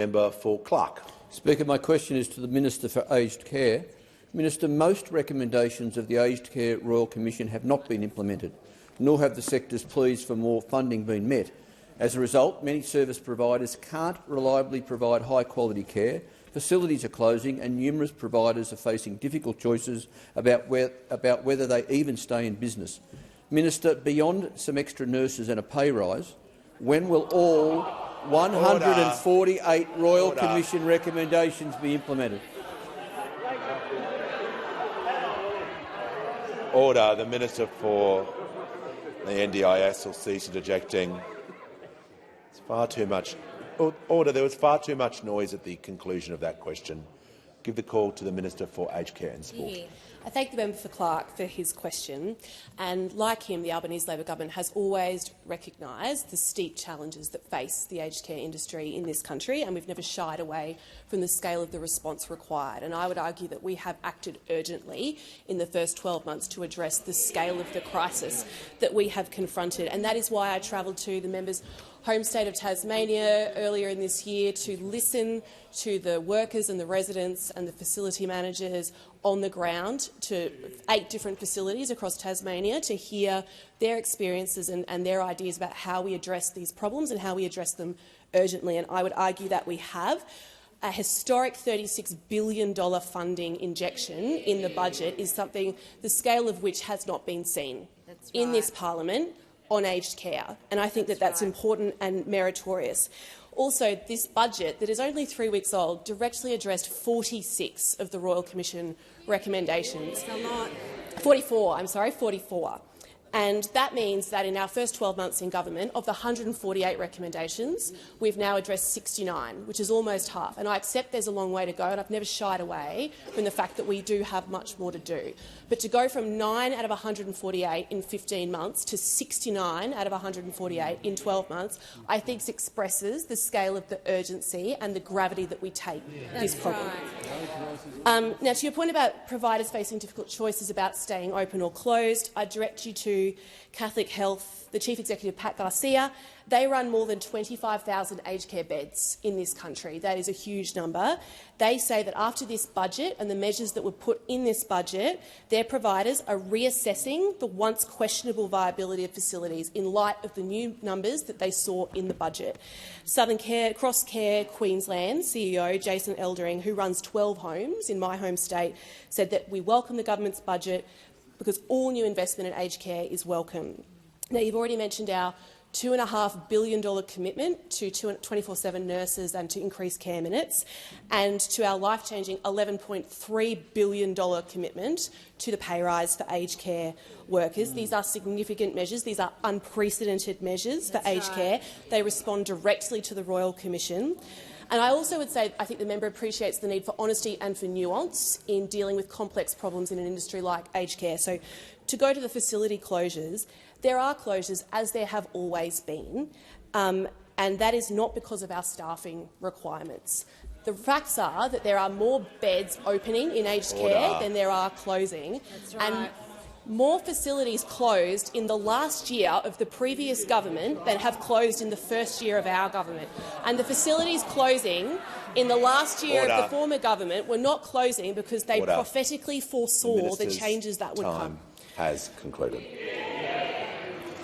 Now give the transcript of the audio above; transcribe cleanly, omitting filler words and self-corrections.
Member for Clark. Speaker, my question is to the Minister for Aged Care. Minister, most recommendations of the Aged Care Royal Commission have not been implemented, nor have the sector's pleas for more funding been met. As a result, many service providers can't reliably provide high-quality care, facilities are closing and numerous providers are facing difficult choices about whether they even stay in business. Minister, beyond some extra nurses and a pay rise, when will all 148 Royal Commission recommendations be implemented? Order. The Minister for the NDIS will cease interjecting. It's far too much. Order. There was far too much noise at the conclusion of that question. Give the call to the Minister for Aged Care and Sport. Yeah. I thank the member for Clark for his question. And like him, the Albanese Labor government has always recognised the steep challenges that face the aged care industry in this country, and we've never shied away from the scale of the response required. And I would argue that we have acted urgently in the first 12 months to address the scale of the crisis that we have confronted. And that is why I travelled to the member's home state of Tasmania earlier in this year to listen to the workers and the residents and the facility managers on the ground to 8 different facilities across Tasmania to hear their experiences and their ideas about how we address these problems and how we address them urgently. And I would argue that we have. A historic $36 billion funding injection in the budget is something the scale of which has not been seen in this parliament on aged care, and I think that that's important and meritorious. Also, this budget, that is only 3 weeks old, directly addressed 46 of the Royal Commission recommendations. 44. And that means that in our first 12 months in government, of the 148 recommendations, we've now addressed 69, which is almost half. And I accept there's a long way to go, and I've never shied away from the fact that we do have much more to do. But to go from 9 out of 148 in 15 months to 69 out of 148 in 12 months, I think expresses the scale of the urgency and the gravity that we take this problem. Now, to your point about providers facing difficult choices about staying open or closed, I direct you to Catholic Health, the Chief Executive, Pat Garcia. They run more than 25,000 aged care beds in this country. That is a huge number. They say that after this budget and the measures that were put in this budget, their providers are reassessing the once questionable viability of facilities in light of the new numbers that they saw in the budget. Southern Cross Care Queensland CEO Jason Eldering, who runs 12 homes in my home state, said that we welcome the government's budget because all new investment in aged care is welcome. Now, you've already mentioned our $2.5 billion commitment to 24/7 nurses and to increase care minutes, and to our life-changing $11.3 billion commitment to the pay rise for aged care workers. These are significant measures. These are unprecedented measures for aged care. They respond directly to the Royal Commission. And I also would say I think the member appreciates the need for honesty and for nuance in dealing with complex problems in an industry like aged care. So to go to the facility closures, there are closures, as there have always been, and that is not because of our staffing requirements. The facts are that there are more beds opening in aged care than there are closing. That's right. And more facilities closed in the last year of the previous government than have closed in the first year of our government. And the facilities closing in the last year of the former government were not closing because they prophetically foresaw the changes that would come. Time has concluded.